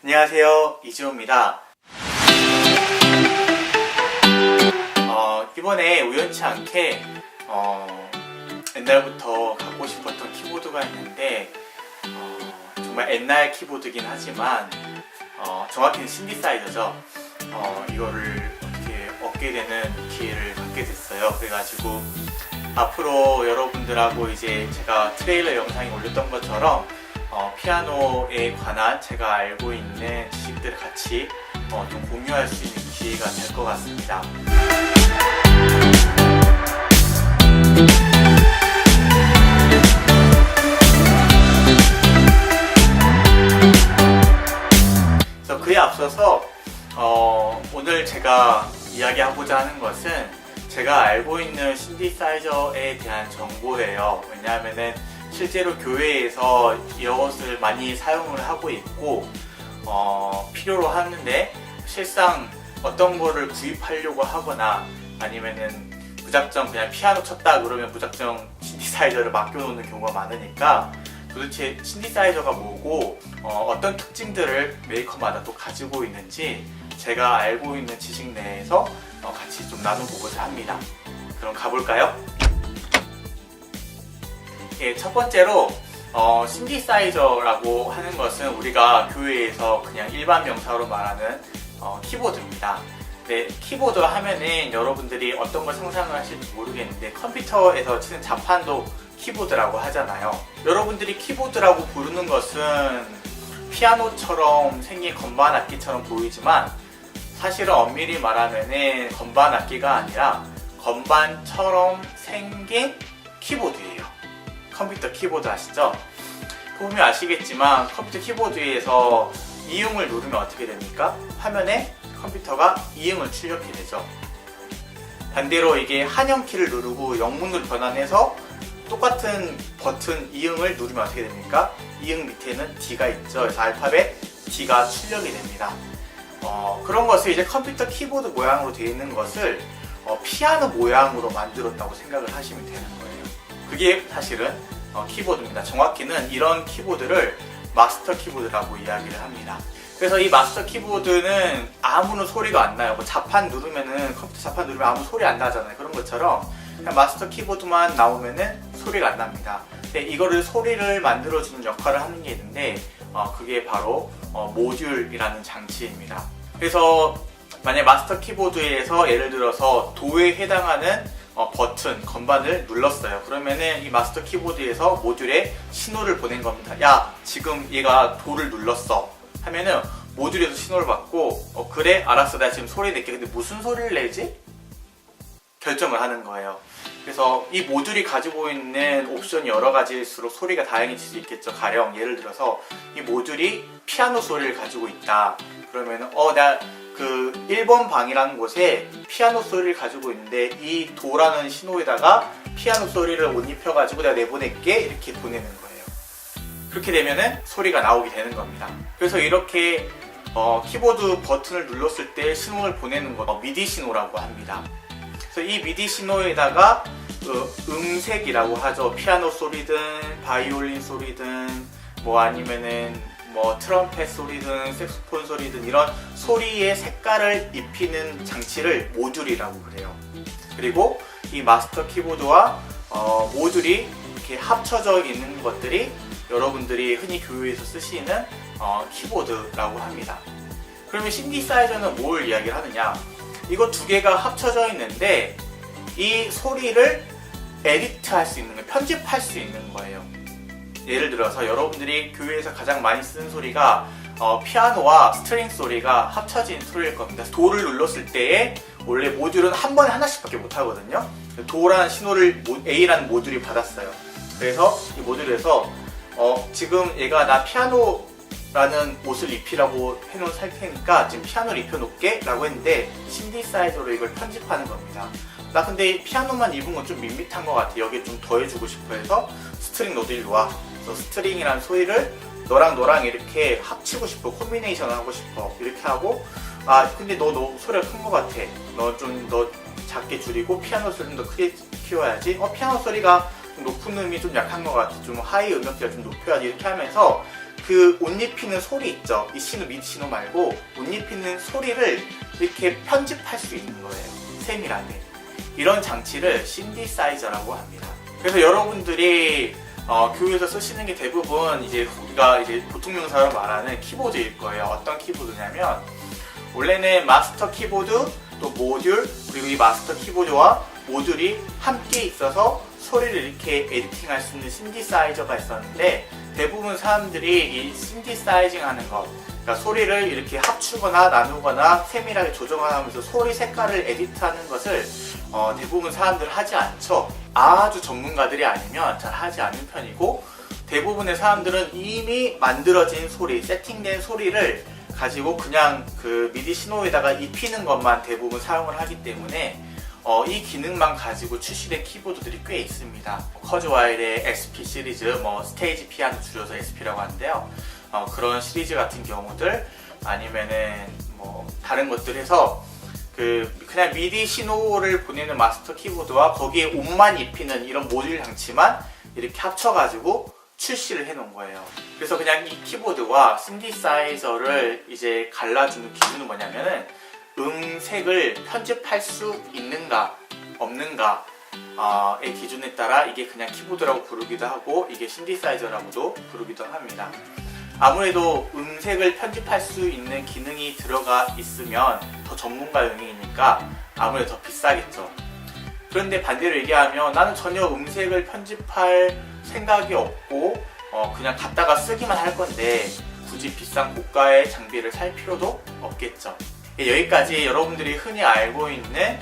안녕하세요, 이지호입니다. 이번에 우연치 않게 옛날부터 갖고 싶었던 키보드가 있는데 정말 옛날 키보드긴 하지만 정확히는 신디사이저죠. 이거를 어떻게 얻게 되는 기회를 갖게 됐어요. 그래가지고 앞으로 여러분들하고 이제 제가 트레일러 영상에 올렸던 것처럼 피아노에 관한 제가 알고 있는 지식들을 같이 좀 공유할 수 있는 기회가 될 것 같습니다. 그래서 그에 앞서서 오늘 제가 이야기하고자 하는 것은 제가 알고 있는 신디사이저에 대한 정보예요. 왜냐하면은 실제로 교회에서 이것을 많이 사용을 하고 있고 필요로 하는데 실상 어떤 거를 구입하려고 하거나 아니면은 무작정 그냥 피아노 쳤다 그러면 무작정 신디사이저를 맡겨놓는 경우가 많으니까 도대체 신디사이저가 뭐고 어떤 특징들을 메이커마다 또 가지고 있는지 제가 알고 있는 지식 내에서 같이 좀 나눠보고자 합니다. 그럼 가볼까요? 예, 첫 번째로 신디사이저라고 하는 것은 우리가 교회에서 그냥 일반 명사로 말하는 키보드입니다. 네, 키보드 하면은 여러분들이 어떤 걸 상상을 하실지 모르겠는데 컴퓨터에서 치는 자판도 키보드라고 하잖아요. 여러분들이 키보드라고 부르는 것은 피아노처럼 생긴 건반 악기처럼 보이지만 사실은 엄밀히 말하면은 건반 악기가 아니라 건반처럼 생긴 키보드예요. 컴퓨터 키보드 아시죠? 보면 아시겠지만 컴퓨터 키보드에서 이응을 누르면 어떻게 됩니까? 화면에 컴퓨터가 이응을 출력해 되죠. 반대로 이게 한영키를 누르고 영문으로 변환해서 똑같은 버튼 이응을 누르면 어떻게 됩니까? 이응 밑에는 D가 있죠. 그래서 알파벳 D가 출력이 됩니다. 그런 것을 이제 컴퓨터 키보드 모양으로 되어 있는 것을 피아노 모양으로 만들었다고 생각을 하시면 되는 거예요. 그게 사실은 키보드입니다. 정확히는 이런 키보드를 마스터 키보드라고 이야기를 합니다. 그래서 이 마스터 키보드는 아무런 소리가 안 나요. 뭐 자판 누르면은 컴퓨터 자판 누르면 아무 소리 안 나잖아요. 그런 것처럼 그냥 마스터 키보드만 나오면은 소리가 안 납니다. 근데 이거를 소리를 만들어주는 역할을 하는 게 있는데 그게 바로 모듈이라는 장치입니다. 그래서 만약 마스터 키보드에서 예를 들어서 도에 해당하는 버튼, 건반을 눌렀어요. 그러면은 이 마스터 키보드에서 모듈에 신호를 보낸 겁니다. 야, 지금 얘가 도를 눌렀어. 하면은 모듈에서 신호를 받고 그래? 알았어. 내가 지금 소리 낼게. 근데 무슨 소리를 내지? 결정을 하는 거예요. 그래서 이 모듈이 가지고 있는 옵션이 여러 가지일수록 소리가 다양해질 수 있겠죠. 가령 예를 들어서 이 모듈이 피아노 소리를 가지고 있다. 그러면은 나 그 1번 방이라는 곳에 피아노 소리를 가지고 있는데 이 도라는 신호에다가 피아노 소리를 못 입혀가지고 내가 내보낼게 이렇게 보내는 거예요. 그렇게 되면은 소리가 나오게 되는 겁니다. 그래서 이렇게 키보드 버튼을 눌렀을 때 신호를 보내는 거 미디 신호라고 합니다. 그래서 이 미디 신호에다가 음색이라고 하죠. 피아노 소리든 바이올린 소리든 뭐 아니면은 뭐 트럼펫 소리든 색소폰 소리든 이런 소리의 색깔을 입히는 장치를 모듈이라고 그래요. 그리고 이 마스터 키보드와 모듈이 이렇게 합쳐져 있는 것들이 여러분들이 흔히 교회에서 쓰시는 키보드라고 합니다. 그러면 신디사이저는 뭘 이야기를 하느냐? 이거 두 개가 합쳐져 있는데 이 소리를 에디트할 수 있는 거예요. 편집할 수 있는 거예요. 예를 들어서 여러분들이 교회에서 가장 많이 쓰는 소리가 피아노와 스트링 소리가 합쳐진 소리일 겁니다. 도를 눌렀을 때에 원래 모듈은 한 번에 하나씩밖에 못 하거든요. 도라는 신호를 A라는 모듈이 받았어요. 그래서 이 모듈에서 지금 얘가 나 피아노라는 옷을 입히라고 해놓은 살 테니까 지금 피아노를 입혀놓게 라고 했는데 신디사이저로 이걸 편집하는 겁니다. 나 근데 피아노만 입은 건 좀 밋밋한 것 같아. 여기에 좀 더해주고 싶어 해서 스트링 너도 일로 와. 그래서 스트링이라는 소리를 너랑 이렇게 합치고 싶어. 콤비네이션을 하고 싶어. 이렇게 하고 근데 너 소리가 큰 것 같아. 너 작게 줄이고 피아노 소리 좀 더 크게 키워야지. 피아노 소리가 높은 음이 좀 약한 것 같아. 좀 하이 음역대가 좀 높여야지. 이렇게 하면서 그 옷 입히는 소리 있죠. 이 신호, 미디 신호 말고 옷 입히는 소리를 이렇게 편집할 수 있는 거예요. 세밀하게. 이런 장치를 신디사이저라고 합니다. 그래서 여러분들이 교육에서 쓰시는 게 대부분 이제 우리가 이제 보통 명사로 말하는 키보드일 거예요. 어떤 키보드냐면 원래는 마스터 키보드, 또 모듈, 그리고 이 마스터 키보드와 모듈이 함께 있어서 소리를 이렇게 에디팅할 수 있는 신디사이저가 있었는데 대부분 사람들이 이 신디사이징 하는 것, 그러니까 소리를 이렇게 합추거나 나누거나 세밀하게 조정하면서 소리 색깔을 에디트하는 것을 대부분 사람들 하지 않죠. 아주 전문가들이 아니면 잘 하지 않는 편이고 대부분의 사람들은 이미 만들어진 소리, 세팅된 소리를 가지고 그냥 그 미디 신호에다가 입히는 것만 대부분 사용을 하기 때문에 이 기능만 가지고 출시된 키보드들이 꽤 있습니다. 커즈와일의 SP 시리즈, 스테이지 피아노 줄여서 SP라고 하는데요. 그런 시리즈 같은 경우들 아니면은 다른 것들 해서 그냥 미디 신호를 보내는 마스터 키보드와 거기에 옷만 입히는 이런 모듈 장치만 이렇게 합쳐가지고 출시를 해놓은 거예요. 그래서 그냥 이 키보드와 신디사이저를 이제 갈라주는 기준은 뭐냐면은 음색을 편집할 수 있는가 없는가의 기준에 따라 이게 그냥 키보드라고 부르기도 하고 이게 신디사이저라고도 부르기도 합니다. 아무래도 음색을 편집할 수 있는 기능이 들어가 있으면 더 전문가용이니까 아무래도 더 비싸겠죠. 그런데 반대로 얘기하면 나는 전혀 음색을 편집할 생각이 없고 그냥 갖다가 쓰기만 할 건데 굳이 비싼 고가의 장비를 살 필요도 없겠죠. 여기까지 여러분들이 흔히 알고 있는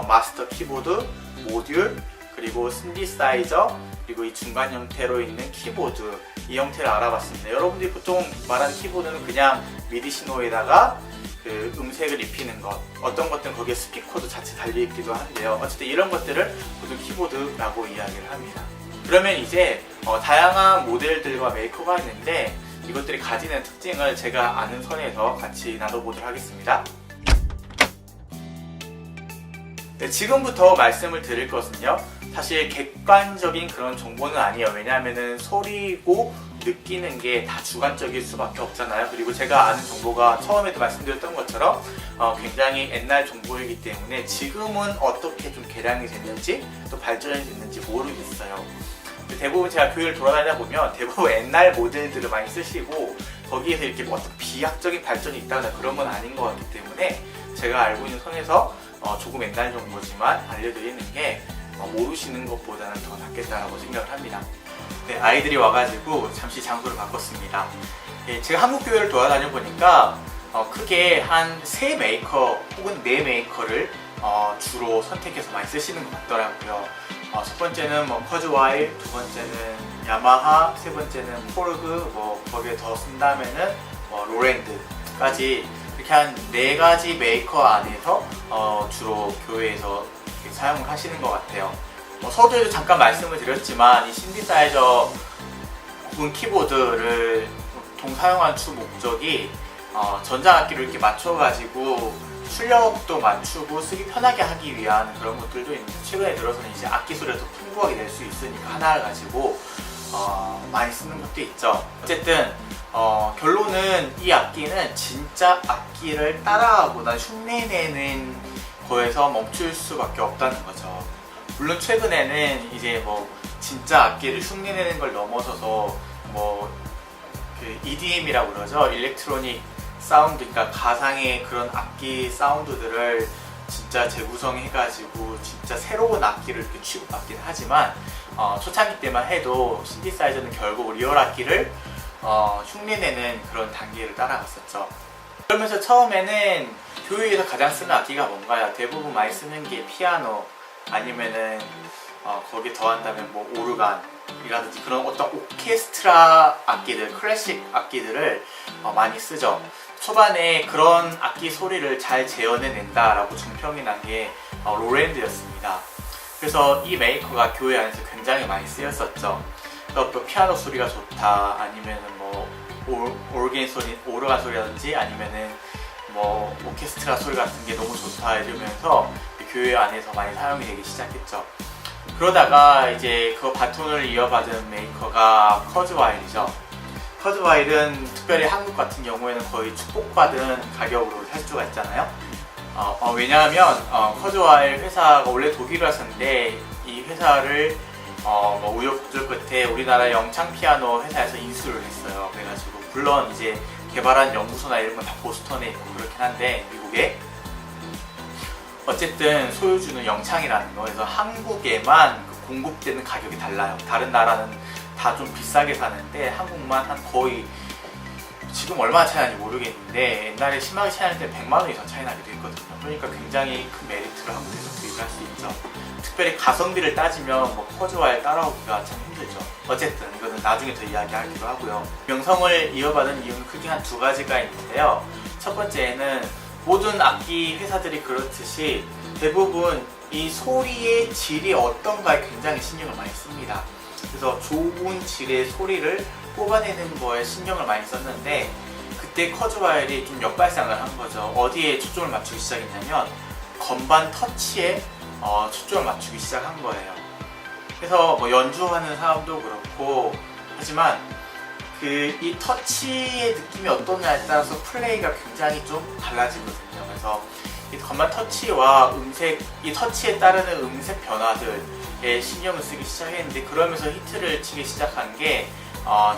마스터 키보드, 모듈, 그리고 신디사이저, 그리고 이 중간 형태로 있는 키보드, 이 형태를 알아봤습니다. 여러분들이 보통 말하는 키보드는 그냥 미디 신호에다가 그 음색을 입히는 것, 어떤 것들은 거기에 스피커도 자체 달려있기도 한데요. 어쨌든 이런 것들을 모두 키보드라고 이야기를 합니다. 그러면 이제 다양한 모델들과 메이커가 있는데 이것들이 가지는 특징을 제가 아는 선에서 같이 나눠보도록 하겠습니다. 네, 지금부터 말씀을 드릴 것은요, 사실 객관적인 그런 정보는 아니에요. 왜냐하면 소리고 느끼는 게 다 주관적일 수밖에 없잖아요. 그리고 제가 아는 정보가 처음에도 말씀드렸던 것처럼 굉장히 옛날 정보이기 때문에 지금은 어떻게 좀 개량이 됐는지 또 발전이 됐는지 모르겠어요. 대부분 제가 교회를 돌아다니다 보면 대부분 옛날 모델들을 많이 쓰시고 거기에서 이렇게 어떤 비약적인 발전이 있다거나 그런 건 아닌 것 같기 때문에 제가 알고 있는 선에서 조금 옛날 정보지만 알려드리는 게 모르시는 것보다는 더 낫겠다라고 생각을 합니다. 네, 아이들이 와가지고 잠시 장소를 바꿨습니다. 네, 제가 한국 교회를 돌아다녀 보니까 크게 한 3메이커 혹은 4메이커를 주로 선택해서 많이 쓰시는 것 같더라고요. 첫 번째는 커즈와일, 두 번째는 야마하, 세 번째는 포르그, 거기에 더 쓴다면은 로랜드까지 이렇게 한 4가지 메이커 안에서 주로 교회에서 사용을 하시는 것 같아요. 서두에도 잠깐 말씀을 드렸지만 이 신디사이저 혹은 키보드를 보통 사용하는 주 목적이 전자악기를 이렇게 맞춰가지고 출력도 맞추고 쓰기 편하게 하기 위한 그런 것들도 있는데 최근에 들어서는 이제 악기 소리를 더 풍부하게 낼 수 있으니까 하나를 가지고 많이 쓰는 것도 있죠. 어쨌든 결론은 이 악기는 진짜 악기를 따라하거나 흉내내는 거에서 멈출 수밖에 없다는 거죠. 물론 최근에는 이제 진짜 악기를 흉내내는 걸 넘어서서 그 EDM이라고 그러죠. 일렉트로닉 사운드, 그러니까 가상의 그런 악기 사운드들을 진짜 재구성해가지고 진짜 새로운 악기를 이렇게 취급받긴 하지만 초창기 때만 해도 신디사이저는 결국 리얼 악기를 흉내내는 그런 단계를 따라갔었죠. 그러면서 처음에는 교회에서 가장 쓰는 악기가 뭔가요? 대부분 많이 쓰는 게 피아노 아니면은 거기에 더한다면 오르간이라든지 그런 어떤 오케스트라 악기들, 클래식 악기들을 많이 쓰죠. 초반에 그런 악기 소리를 잘 재현해낸다라고 정평이 난 게 로랜드였습니다. 그래서 이 메이커가 교회 안에서 굉장히 많이 쓰였었죠. 또 피아노 소리가 좋다, 아니면은 오르간 소리라든지 아니면은 오케스트라 소리 같은 게 너무 좋다 이러면서 교회 안에서 많이 사용이 되기 시작했죠. 그러다가 이제 그 바톤을 이어받은 메이커가 커즈와일이죠. 커즈와일은 특별히 한국 같은 경우에는 거의 축복받은 가격으로 살 수가 있잖아요. 왜냐하면 커즈와일 회사가 원래 독일이었는데 이 회사를 우여곡절 끝에 우리나라 영창 피아노 회사에서 인수를 했어요. 그래가지고 물론 이제 개발한 연구소나 이런 건 다 보스턴에 있고 그렇긴 한데 미국에 어쨌든 소유주는 영창이라는 거. 그래서 한국에만 공급되는 가격이 달라요. 다른 나라는 다 좀 비싸게 사는데 한국만 한 거의 지금 얼마나 차이 나는지 모르겠는데 옛날에 심하게 차이 날 때 100만 원 이상 차이 나기도 했거든요. 그러니까 굉장히 큰 메리트를 한국에서 구입할 수 있죠. 특별히 가성비를 따지면 커즈와일 따라오기가 참 힘들죠. 어쨌든 이거는 나중에 더 이야기하기로 하고요. 명성을 이어받은 이유는 크게 한 두 가지가 있는데요. 첫 번째는 모든 악기 회사들이 그렇듯이 대부분 이 소리의 질이 어떤가에 굉장히 신경을 많이 씁니다. 그래서 좋은 질의 소리를 뽑아내는 거에 신경을 많이 썼는데 그때 커즈와일이 좀 역발상을 한 거죠. 어디에 초점을 맞추기 시작했냐면 건반 터치에 초점을 맞추기 시작한 거예요. 그래서 연주하는 사람도 그렇고 하지만 이 터치의 느낌이 어떠냐에 따라서 플레이가 굉장히 좀 달라지거든요. 그래서 이 건반 터치와 음색, 이 터치에 따르는 음색 변화들에 신경을 쓰기 시작했는데 그러면서 히트를 치기 시작한 게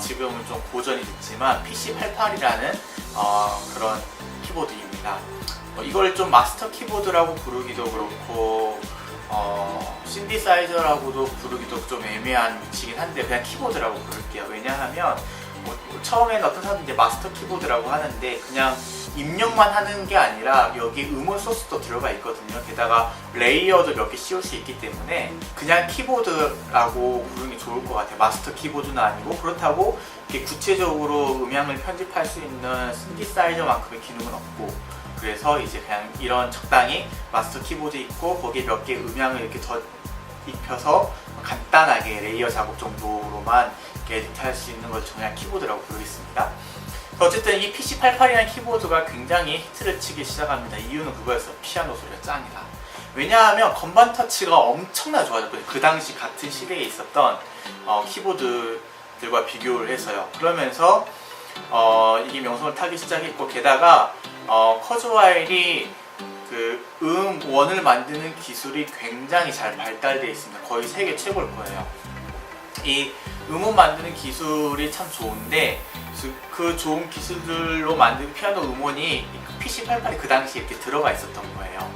지금은 좀 고전이 됐지만 PC88이라는 그런 키보드입니다. 이걸 좀 마스터 키보드라고 부르기도 그렇고 신디사이저라고도 부르기도 좀 애매한 위치긴 한데 그냥 키보드라고 부를게요. 왜냐하면 처음에는 어떤 사람들이 이제 마스터 키보드라고 하는데 그냥 입력만 하는 게 아니라 여기 음원 소스도 들어가 있거든요. 게다가 레이어도 몇 개 씌울 수 있기 때문에 그냥 키보드라고 부르는 게 좋을 것 같아요. 마스터 키보드는 아니고 그렇다고 이렇게 구체적으로 음향을 편집할 수 있는 신디사이저만큼의 기능은 없고 그래서 이제 그냥 이런 적당히 마스터 키보드 있고 거기에 몇 개 음향을 이렇게 더 입혀서 간단하게 레이어 작업 정도로만 에디트할 수 있는 걸 그냥 키보드라고 부르겠습니다. 어쨌든 이 PC88이라는 키보드가 굉장히 히트를 치기 시작합니다. 이유는 그거였어요. 피아노 소리가 짱이다. 왜냐하면 건반 터치가 엄청나게 좋아졌거든요. 그 당시 같은 시대에 있었던 키보드들과 비교를 해서요. 그러면서 이게 명성을 타기 시작했고 게다가 커즈와일이 그 음원을 만드는 기술이 굉장히 잘 발달되어 있습니다. 거의 세계 최고일 거예요. 이 음원 만드는 기술이 참 좋은데 그 좋은 기술들로 만든 피아노 음원이 PC88이 그 당시에 이렇게 들어가 있었던 거예요.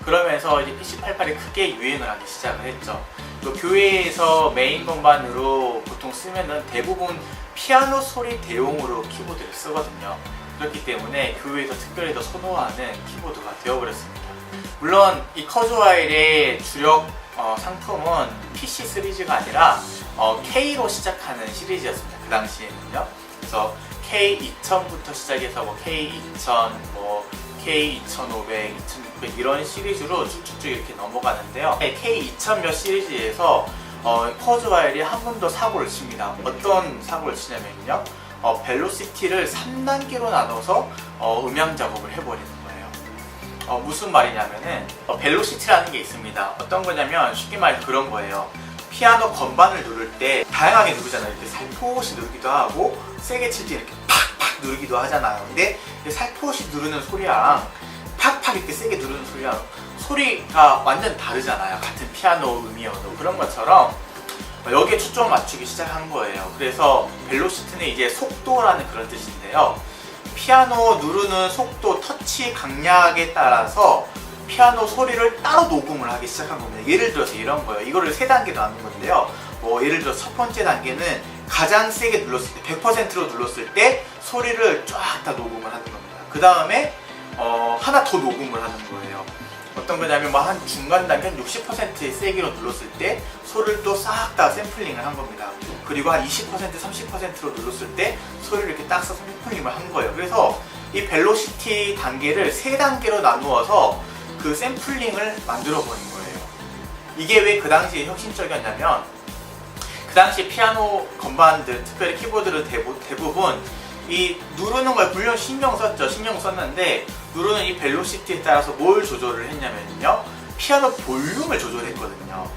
그러면서 이제 PC88이 크게 유행을 하기 시작을 했죠. 또 교회에서 메인 건반으로 보통 쓰면은 대부분 피아노 소리 대용으로 키보드를 쓰거든요. 그렇기 때문에 교회에서 특별히 더 선호하는 키보드가 되어버렸습니다. 물론 이 커즈와일의 주력 상품은 PC 시리즈가 아니라 K로 시작하는 시리즈였습니다. 그 당시에는요. 그래서 K2000부터 시작해서 K2000, K2500, 2600 이런 시리즈로 쭉쭉쭉 이렇게 넘어가는데요. K2000 몇 시리즈에서 커즈와일이 한 번 더 사고를 칩니다. 어떤 사고를 치냐면요. 벨로시티를 3단계로 나눠서 음향 작업을 해버리는 거예요. 무슨 말이냐면은 벨로시티라는 게 있습니다. 어떤 거냐면 쉽게 말해서 그런 거예요. 피아노 건반을 누를 때 다양하게 누르잖아요. 이렇게 살포시 누르기도 하고 세게 칠 때 이렇게 팍팍 누르기도 하잖아요. 근데 살포시 누르는 소리랑 팍팍 이렇게 세게 누르는 소리랑 소리가 완전 다르잖아요. 같은 피아노 음이어도. 그런 것처럼 여기에 초점을 맞추기 시작한 거예요. 그래서 벨로시티는 이제 속도라는 그런 뜻인데요. 피아노 누르는 속도, 터치 강약에 따라서 피아노 소리를 따로 녹음을 하기 시작한 겁니다. 예를 들어서 이런 거예요. 이거를 3단계 나눈 건데요. 예를 들어 첫 번째 단계는 가장 세게 눌렀을 때, 100%로 눌렀을 때 소리를 쫙 다 녹음을 하는 겁니다. 그 다음에 하나 더 녹음을 하는 거예요. 어떤 거냐면 한 중간 단계 60%의 세기로 눌렀을 때 소리를 또 싹 다 샘플링을 한 겁니다. 그리고 한 20%, 30%로 눌렀을 때 소리를 이렇게 딱 써서 샘플링을 한 거예요. 그래서 이 벨로시티 단계를 3단계로 나누어서 그 샘플링을 만들어 버린 거예요. 이게 왜 그 당시에 혁신적이었냐면 그 당시 피아노 건반들, 특별히 키보드를 대부분 이 누르는 거에 물론 신경 썼는데 누르는 이 벨로시티에 따라서 뭘 조절을 했냐면요. 피아노 볼륨을 조절했거든요.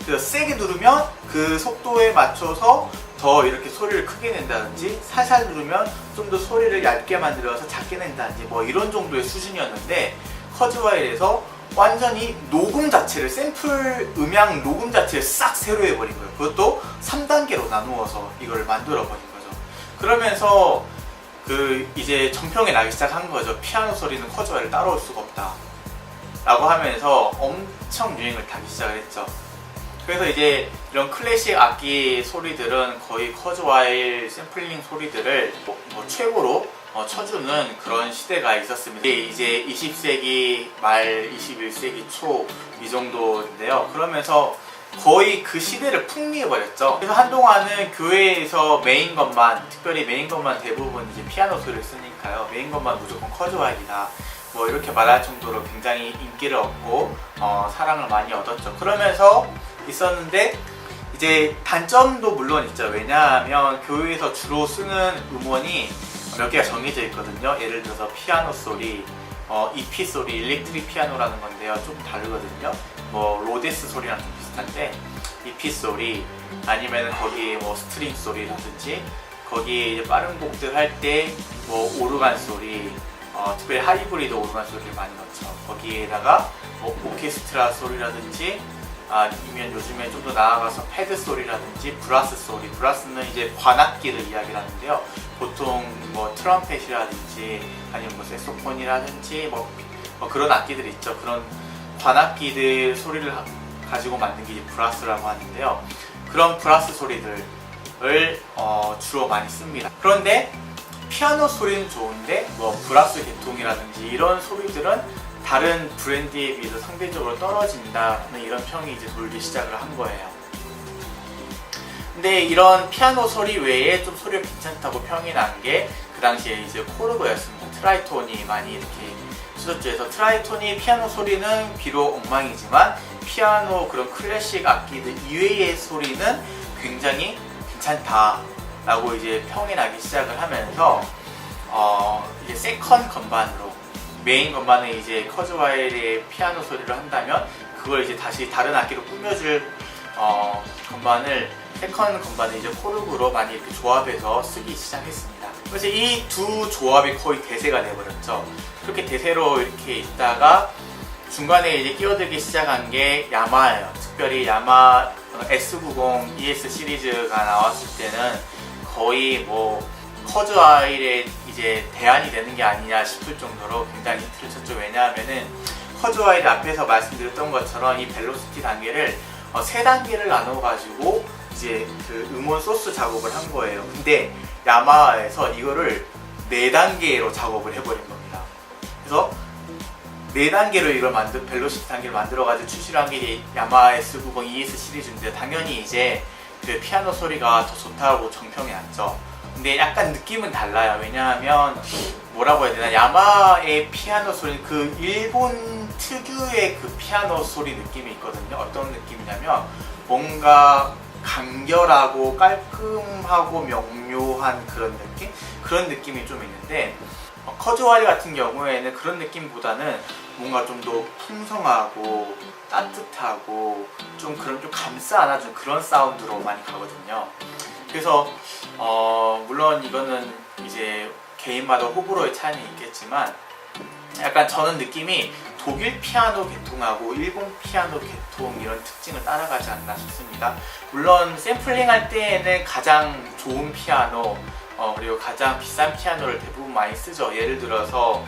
그래서 세게 누르면 그 속도에 맞춰서 더 이렇게 소리를 크게 낸다든지 살살 누르면 좀 더 소리를 얇게 만들어서 작게 낸다든지 뭐 이런 정도의 수준이었는데 커즈와일에서 완전히 녹음 자체를 샘플 음향 녹음 자체를 싹 새로 해버린 거예요. 그것도 3단계로 나누어서 이걸 만들어 버린 거죠. 그러면서 이제 정평이 나기 시작한 거죠. 피아노 소리는 커즈와일을 따라올 수가 없다 라고 하면서 엄청 유행을 타기 시작을 했죠. 그래서 이제 이런 클래식 악기 소리들은 거의 커즈와일 샘플링 소리들을 뭐 최고로 쳐주는 그런 시대가 있었습니다. 이제 20세기 말 21세기 초 이 정도인데요. 그러면서 거의 그 시대를 풍미해버렸죠. 그래서 한동안은 교회에서 메인 것만, 특별히 메인 것만 대부분 이제 피아노 소리를 쓰니까요. 메인 것만 무조건 커즈와일이다 뭐 이렇게 말할 정도로 굉장히 인기를 얻고 사랑을 많이 얻었죠. 그러면서 있었는데 이제 단점도 물론 있죠. 왜냐하면 교회에서 주로 쓰는 음원이 몇 개가 정해져 있거든요. 예를 들어서 피아노 소리, EP 소리, 일렉트릭 피아노라는 건데요. 조금 다르거든요. 뭐 로데스 소리랑 좀 비슷한데 EP 소리 아니면 거기 뭐 스트링 소리라든지 거기 이제 빠른 곡들 할 때 뭐 오르간 소리, 특별히 하이브리드 오르간 소리를 많이 넣죠. 거기에다가 뭐 오케스트라 소리라든지 아니면 요즘에 좀 더 나아가서 패드 소리라든지 브라스 소리, 브라스는 이제 관악기를 이야기하는데요. 보통 뭐 트럼펫이라든지 아니면 뭐 색소폰이라든지 뭐 그런 악기들 있죠. 그런 관악기들 소리를 가지고 만든 게 이제 브라스라고 하는데요. 그런 브라스 소리들을 주로 많이 씁니다. 그런데 피아노 소리는 좋은데 뭐 브라스 계통이라든지 이런 소리들은 다른 브랜드에 비해서 상대적으로 떨어진다는 이런 평이 이제 돌기 시작을 한 거예요. 근데 이런 피아노 소리 외에 좀 소리가 괜찮다고 평이 난 게 그 당시에 이제 코르그였습니다. 트라이톤이 많이 이렇게 쓰였죠. 그래서 트라이톤이 피아노 소리는 비록 엉망이지만 피아노 그런 클래식 악기들 이외의 소리는 굉장히 괜찮다라고 이제 평이 나기 시작을 하면서 이제 세컨 건반으로 메인 건반에 이제 커즈와일의 피아노 소리를 한다면 그걸 이제 다시 다른 악기로 꾸며줄 건반을 세컨 건반을 이제 코르그로 많이 이렇게 조합해서 쓰기 시작했습니다. 그래서 이 두 조합이 거의 대세가 돼버렸죠. 그렇게 대세로 이렇게 있다가 중간에 이제 끼어들기 시작한 게 야마예요. 특별히 야마 S90 ES 시리즈가 나왔을 때는 거의 뭐 커즈와일의 이제 대안이 되는 게 아니냐 싶을 정도로 굉장히 히트를 쳤죠. 왜냐하면은 커즈와일 앞에서 말씀드렸던 것처럼 이 벨로시티 단계를 세 단계를 나눠가지고 이제 그 음원 소스 작업을 한 거예요. 근데 야마하에서 이거를 4단계로 작업을 해버린 겁니다. 그래서 4단계로 이걸 벨로시티 단계를 만들어가지고 출시를 한 게 야마하 S90 ES 시리즈인데 당연히 이제 그 피아노 소리가 더 좋다고 정평이 났죠. 근데 약간 느낌은 달라요. 왜냐하면 뭐라고 해야 되나, 야마의 피아노 소리는 그 일본 특유의 그 피아노 소리 느낌이 있거든요. 어떤 느낌이냐면 뭔가 간결하고 깔끔하고 명료한 그런 느낌? 그런 느낌이 좀 있는데 커즈와일 같은 경우에는 그런 느낌보다는 뭔가 좀 더 풍성하고 따뜻하고 좀 감싸 안아준 그런 사운드로 많이 가거든요. 그래서 물론 이거는 이제 개인마다 호불호의 차이는 있겠지만 약간 저는 느낌이 독일 피아노 계통하고 일본 피아노 계통 이런 특징을 따라가지 않나 싶습니다. 물론 샘플링 할 때에는 가장 좋은 피아노 그리고 가장 비싼 피아노를 대부분 많이 쓰죠. 예를 들어서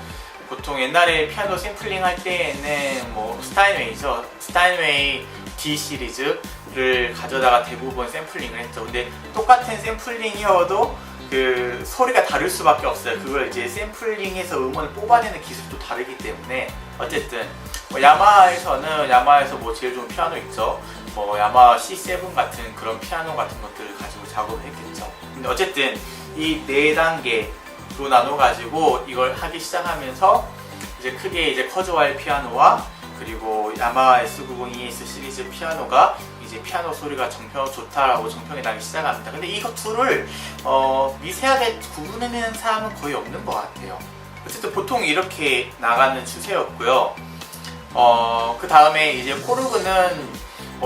보통 옛날에 피아노 샘플링 할 때에는 뭐 스타인웨이죠. 스타인웨이 D 시리즈를 가져다가 대부분 샘플링을 했죠. 근데 똑같은 샘플링이어도 그 소리가 다를 수밖에 없어요. 그걸 이제 샘플링해서 음원을 뽑아내는 기술도 다르기 때문에 어쨌든 뭐 야마하에서 뭐 제일 좋은 피아노 있죠. 뭐 야마하 C7 같은 그런 피아노 같은 것들을 가지고 작업을 했겠죠. 근데 어쨌든 이 4단계로 나눠가지고 이걸 하기 시작하면서 이제 크게 이제 커즈와일 피아노와 그리고 야마하 S90 ES 시리즈 피아노가 이제 피아노 소리가 좋다라고 정평이 나기 시작합니다. 근데 이거 둘을 미세하게 구분해내는 사람은 거의 없는 것 같아요. 어쨌든 보통 이렇게 나가는 추세였고요. 그 다음에 이제 코르그는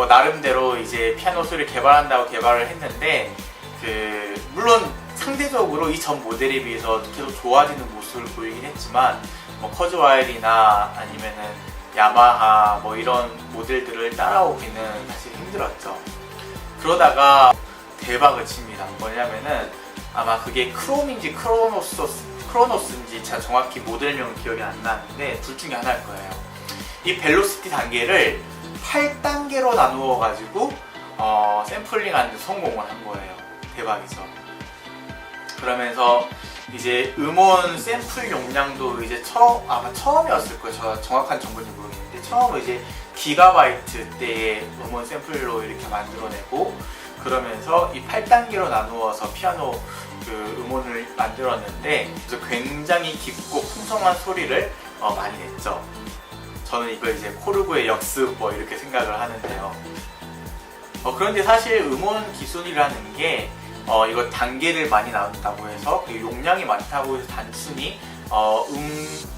나름대로 이제 피아노 소리를 개발한다고 개발을 했는데 물론 상대적으로 이 전 모델에 비해서 계속 좋아지는 모습을 보이긴 했지만 뭐 커즈와일이나 아니면은 야마하 뭐 이런 모델들을 따라오기는 사실 힘들었죠. 그러다가 대박을 칩니다. 뭐냐면은 아마 그게 크롬인지 크로노스인지 제가 정확히 모델명은 기억이 안 나는데 둘 중에 하나일 거예요. 이 벨로시티 단계를 8단계로 나누어 가지고 샘플링하는 데 성공을 한 거예요. 대박이죠. 그러면서 이제 음원 샘플 용량도 이제 아마 처음이었을 거예요. 저 정확한 정보는 모르겠는데 처음 이제 기가바이트 때의 음원 샘플로 이렇게 만들어내고 그러면서 이 8단계로 나누어서 피아노 음원을 만들었는데 그래서 굉장히 깊고 풍성한 소리를 많이 냈죠. 저는 이걸 이제 코르그의 역습 뭐 이렇게 생각을 하는데요. 그런데 사실 음원 기술이라는 게 이거 단계를 많이 나눈다고 해서 용량이 많다고 해서 단순히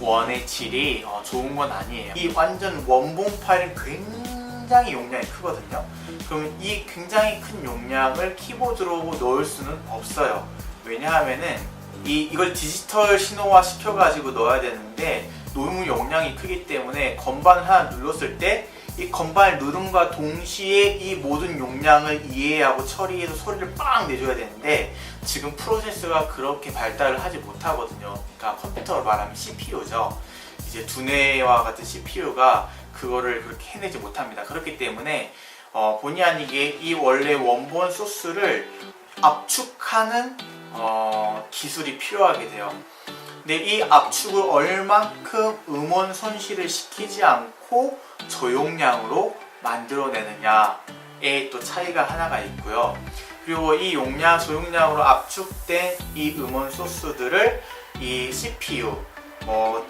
음원의 질이 좋은 건 아니에요. 이 완전 원본 파일은 굉장히 용량이 크거든요. 그럼 이 굉장히 큰 용량을 키보드로 넣을 수는 없어요. 왜냐하면은 이걸 디지털 신호화 시켜가지고 넣어야 되는데 너무 용량이 크기 때문에 건반을 하나 눌렀을 때 이 건반을 누름과 동시에 이 모든 용량을 이해하고 처리해서 소리를 빵 내줘야 되는데 지금 프로세스가 그렇게 발달을 하지 못하거든요. 그러니까 컴퓨터로 말하면 CPU죠. 이제 두뇌와 같은 CPU가 그거를 그렇게 해내지 못합니다. 그렇기 때문에 본의 아니게 이 원래 원본 소스를 압축하는 기술이 필요하게 돼요. 근데 이 압축을 얼만큼 음원 손실을 시키지 않고 저용량으로 만들어내느냐에 또 차이가 하나가 있고요. 그리고 이 저용량으로 압축된 이 음원 소스들을 이 CPU,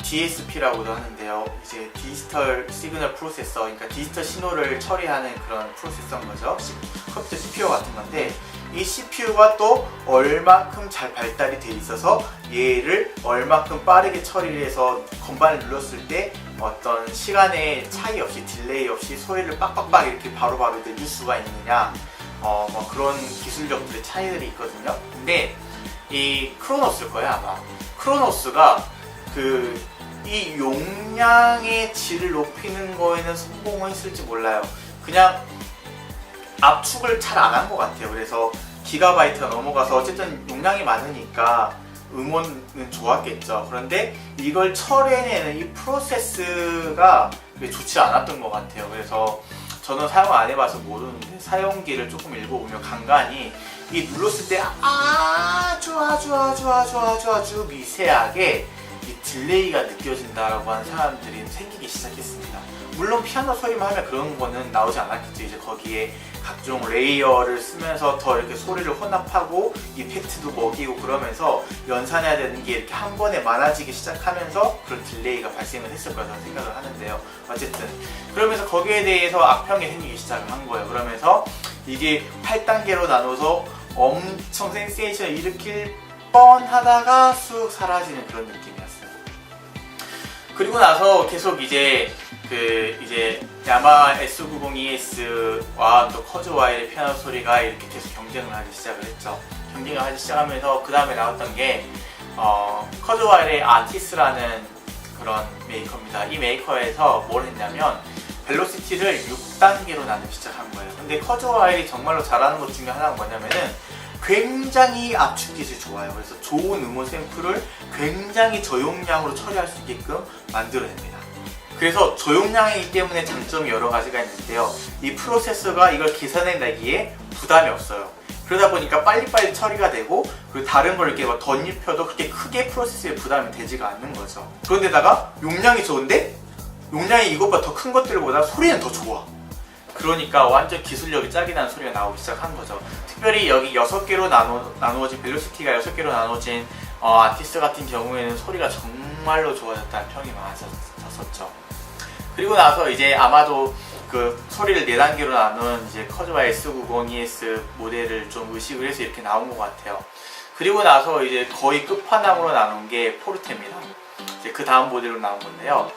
DSP라고도 하는데요. 이제 디지털 시그널 프로세서, 그러니까 디지털 신호를 처리하는 그런 프로세서인 거죠. 컴퓨터 CPU 같은 건데 이 CPU가 또 얼마큼 잘 발달이 돼 있어서 얘를 얼마큼 빠르게 처리를 해서 건반을 눌렀을 때 어떤 시간의 차이 없이 딜레이 없이 소리를 빡빡빡 이렇게 바로바로 내줄 수가 있느냐 그런 기술력들의 차이들이 있거든요. 근데 이 크로노스일 거예요 아마. 크로노스가 이 용량의 질을 높이는 거에는 성공을 했을지 몰라요. 그냥 압축을 잘 안 한 것 같아요. 그래서 기가바이트가 넘어가서 어쨌든 용량이 많으니까 음원은 좋았겠죠. 그런데 이걸 처리해내는 이 프로세스가 좋지 않았던 것 같아요. 그래서 저는 사용 안 해봐서 모르는데 사용기를 조금 읽어보면 간간히 이 눌렀을 때 아주 미세하게 이 딜레이가 느껴진다라고 하는 사람들이 생기기 시작했습니다. 물론 피아노 소리만 하면 그런 거는 나오지 않았겠죠. 이제 거기에 각종 레이어를 쓰면서 더 이렇게 소리를 혼합하고 이펙트도 먹이고 그러면서 연산해야 되는 게 이렇게 한 번에 많아지기 시작하면서 그런 딜레이가 발생을 했을 거라고 생각을 하는데요. 어쨌든 그러면서 거기에 대해서 악평이 생기기 시작을 한 거예요. 그러면서 이게 8단계로 나눠서 엄청 센세이션을 일으킬 뻔하다가 쑥 사라지는 그런 느낌이었어요. 그리고 나서 계속 이제 야마 S902S와 또 커즈와일의 피아노 소리가 이렇게 계속 경쟁을 하기 시작을 했죠. 경쟁을 하기 시작하면서 그 다음에 나왔던 게 커즈와일의 아티스라는 그런 메이커입니다. 이 메이커에서 뭘 했냐면 벨로시티를 6단계로 나누기 시작한 거예요. 근데 커즈와일이 정말로 잘하는 것 중에 하나가 뭐냐면은 굉장히 압축 기술이 좋아요. 그래서 좋은 음원 샘플을 굉장히 저용량으로 처리할 수 있게끔 만들어냅니다. 그래서 저용량이기 때문에 장점이 여러 가지가 있는데요. 이 프로세서가 이걸 계산해내기에 부담이 없어요. 그러다 보니까 빨리빨리 처리가 되고 그리고 다른 걸 이렇게 덧입혀도 그렇게 크게 프로세서에 부담이 되지가 않는 거죠. 그런데다가 용량이 좋은데 용량이 이것보다 더 큰 것들보다 소리는 더 좋아. 그러니까 완전 기술력이 짝이라는 소리가 나오기 시작한 거죠. 특별히 여기 6개로 나누어진 벨로시티가 6개로 나누어진 아티스트 같은 경우에는 소리가 정말로 좋아졌다는 평이 많았었죠. 그리고 나서 이제 아마도 그 소리를 4단계로 나눈 이제 커즈와일 S902S 모델을 좀 의식을 해서 이렇게 나온 것 같아요. 그리고 나서 이제 거의 끝판왕으로 나눈 게 포르테입니다. 이제 그 다음 모델로 나온 건데요.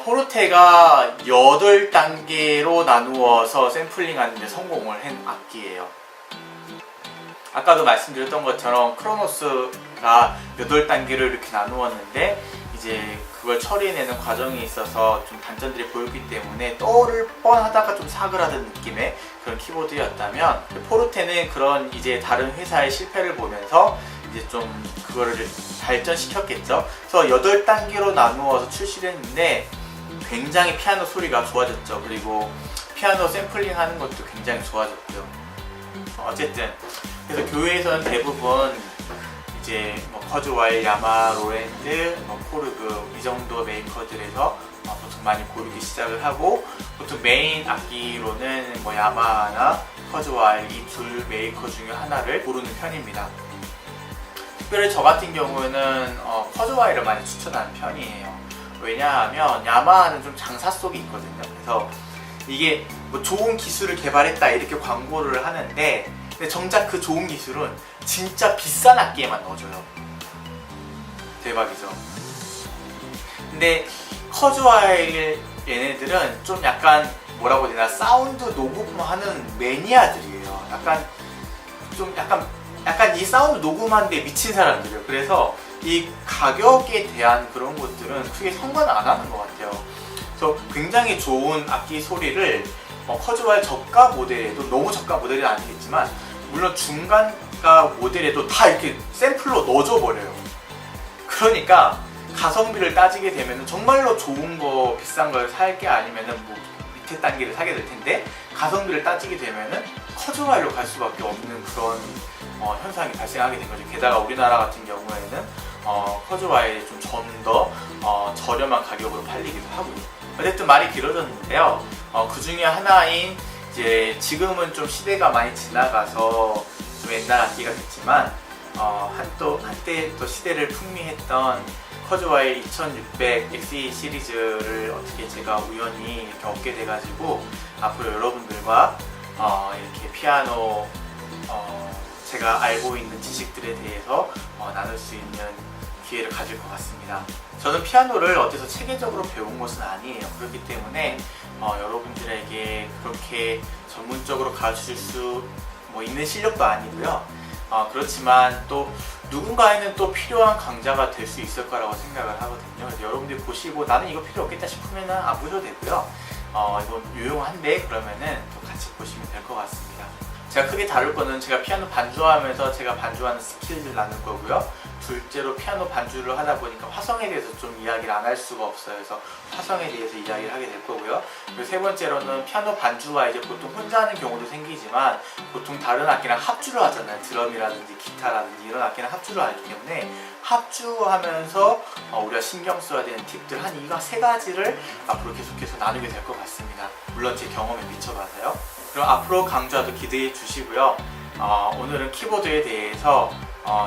포르테가 8단계로 나누어서 샘플링 하는데 성공을 한 악기예요. 아까도 말씀드렸던 것처럼 크로노스가 8단계로 이렇게 나누었는데 이제 그걸 처리해내는 과정이 있어서 좀 단점들이 보였기 때문에 떠오를 뻔하다가 좀 사그라든 느낌의 그런 키보드였다면, 포르테는 그런 이제 다른 회사의 실패를 보면서 이제 좀 그거를 발전시켰겠죠. 그래서 8단계로 나누어서 출시를 했는데 굉장히 피아노 소리가 좋아졌죠. 그리고 피아노 샘플링 하는 것도 굉장히 좋아졌고요. 어쨌든 그래서 교회에서는 대부분 이제 뭐 커즈와일, 야마, 로랜드, 포르그 이 정도 메이커들에서 보통 많이 고르기 시작을 하고, 보통 메인 악기로는 뭐 야마나 커즈와일 이 둘 메이커 중에 하나를 고르는 편입니다. 특별히 저 같은 경우에는 커즈와일을 많이 추천하는 편이에요. 왜냐하면 야마하는 좀 장사 속이 있거든요. 그래서 이게 뭐 좋은 기술을 개발했다 이렇게 광고를 하는데, 근데 정작 그 좋은 기술은 진짜 비싼 악기에만 넣어줘요. 대박이죠. 근데 커즈와일 얘네들은 좀 약간 뭐라고 해야 되나, 사운드 녹음하는 매니아들이에요. 약간 이 사운드 녹음하는데 미친 사람들이에요. 그래서 이 가격에 대한 그런 것들은 크게 상관 안 하는 것 같아요. 그래서 굉장히 좋은 악기 소리를 커즈와일 저가 모델에도, 너무 저가 모델은 아니겠지만 물론 중간가 모델에도 다 이렇게 샘플로 넣어줘 버려요. 그러니까 가성비를 따지게 되면 정말로 좋은 거, 비싼 걸 살 게 아니면은 뭐 밑에 단계를 사게 될 텐데, 가성비를 따지게 되면은 커즈와일로 갈 수밖에 없는 그런 현상이 발생하게 된 거죠. 게다가 우리나라 같은 경우에는 커즈와일이 좀 더 저렴한 가격으로 팔리기도 하고요. 어쨌든 말이 길어졌는데요. 그 중에 하나인 이제 지금은 좀 시대가 많이 지나가서 좀 옛날 악기가 됐지만 한때 또 시대를 풍미했던 커즈와일 2600 XE 시리즈를 어떻게 제가 우연히 이렇게 얻게 돼가지고 앞으로 여러분들과 이렇게 피아노 제가 알고 있는 지식들에 대해서 나눌 수 있는 기회를 가질 것 같습니다. 저는 피아노를 어디서 체계적으로 배운 것은 아니에요. 그렇기 때문에 여러분들에게 그렇게 전문적으로 가르칠 수 있는 실력도 아니고요. 그렇지만 또 누군가에는 또 필요한 강좌가 될 수 있을 거라고 생각을 하거든요. 그래서 여러분들이 보시고 나는 이거 필요 없겠다 싶으면 안 보셔도 되고요. 이건 유용한데 그러면은 또 같이 보시면 될 것 같습니다. 제가 크게 다룰 거는 제가 피아노 반주하면서 제가 반주하는 스킬을 나눌 거고요. 둘째로 피아노 반주를 하다 보니까 화성에 대해서 좀 이야기를 안 할 수가 없어요. 그래서 화성에 대해서 이야기를 하게 될 거고요. 그리고 세 번째로는 피아노 반주가 이제 보통 혼자 하는 경우도 생기지만 보통 다른 악기랑 합주를 하잖아요. 드럼이라든지 기타라든지 이런 악기랑 합주를 하기 때문에 합주하면서 우리가 신경 써야 되는 팁들 한 이거 세 가지를 앞으로 계속해서 나누게 될 것 같습니다. 물론 제 경험에 비춰봐서요. 그럼 앞으로 강좌도 기대해 주시고요. 오늘은 키보드에 대해서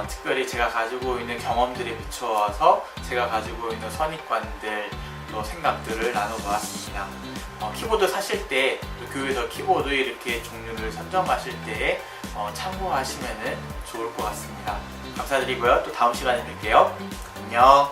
특별히 제가 가지고 있는 경험들에 비추어서 제가 가지고 있는 선입관들, 또 생각들을 나눠보았습니다. 키보드 사실 때, 또 교회에서 키보드 이렇게 종류를 선정하실 때 참고하시면 좋을 것 같습니다. 감사드리고요. 또 다음 시간에 뵐게요. 안녕.